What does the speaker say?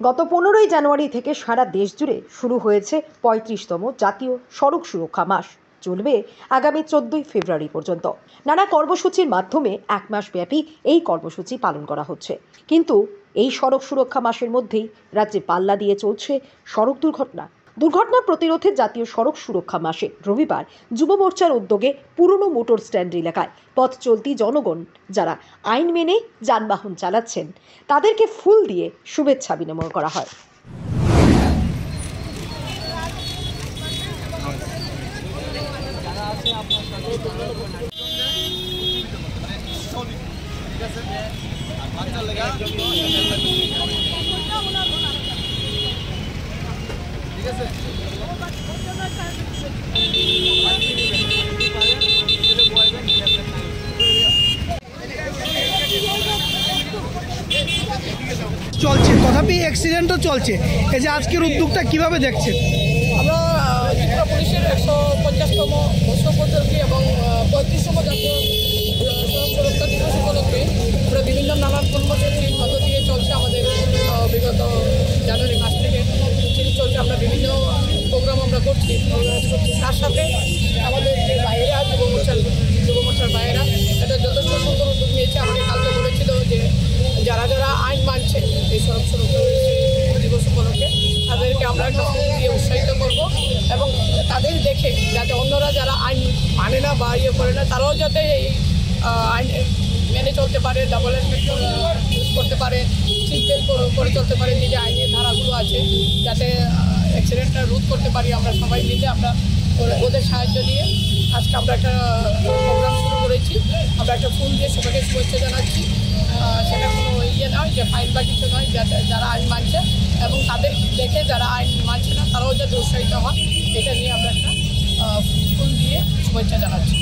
গত 15ই জানুয়ারি থেকে সারা দেশ জুড়ে শুরু হয়েছে 35তম জাতীয় সড়ক সুরক্ষা মাস। চলবে আগামী 14ই ফেব্রুয়ারি পর্যন্ত। নানা কর্মসূচির মাধ্যমে এক মাস ব্যাপী এই কর্মসূচি পালন করা হচ্ছে। কিন্তু এই সড়ক সুরক্ষা মাসের মধ্যেই রাজ্যে পাল্লা দিয়ে চলছে সড়ক দুর্ঘটনা প্রতিরোধে জাতীয় সড়ক সুরক্ষা মাসে রবিবার যুব মোর্চার উদ্যোগে পুরনো মোটর স্ট্যান্ড এলাকায় পথ চলতি জনগণ যারা আইন মেনে যানবাহন চালাচ্ছেন তাদেরকে ফুল দিয়ে শুভেচ্ছা বিনিময় করা হয়। চলছে, তথাপি অ্যাক্সিডেন্টও চলছে। এই যে আজকের উদ্যোগটা কিভাবে দেখছেন? আমরা ত্রিপুরা পুলিশের 150তম বর্ষপূর্তি এবং 35তম জাতীয় সড়ক সুরক্ষা দিবস উপলক্ষে আমরা বিভিন্ন নানান কর্মসূচির মধ্য দিয়ে চলছে। আমাদের বিগত জানুয়ারি মাস থেকে চলছে। আমরা বিভিন্ন প্রোগ্রাম আমরা করছি। তার সাথে আমাদের যে ভাইয়েরা যুব মোর্চার ভাইয়েরা এটা যথেষ্ট সুন্দর উদ্যোগ নিয়েছে। আমাকে কালকে বলেছিল যে যারা যারা আইন মানছে এই সড়ক সুরক্ষা দিবস উপলক্ষে তাদেরকে আমরা একটা ফুল দিয়ে উৎসাহিত করব এবং তাদের দেখে যাতে অন্যরা যারা আইন মানে না বা ইয়ে করে না তারাও যাতে এই আইন মেনে চলতে পারে, ডাবল হেলমেট ইউজ করতে পারে, সিট বেল্ট করে চলতে পারে, যে আইনের ধারাগুলো আছে যাতে অ্যাক্সিডেন্টটা রোধ করতে পারি। আমরা সবাই মিলে আমরা ওদের সাহায্য নিয়ে আজকে আমরা একটা প্রোগ্রাম শুরু করেছি। আমরা একটা ফুল দিয়ে সবাইকে শুভেচ্ছা জানাচ্ছি। সেটা কোনো ইয়ে নয় যে ফাইন বা কিছু নয়, যারা আইন মানছে এবং তাদের দেখে যারা আইন মানছে না তারাও যাতে উৎসাহিত হয়, এটা নিয়ে আমরা একটা ফুল দিয়ে শুভেচ্ছা জানাচ্ছি।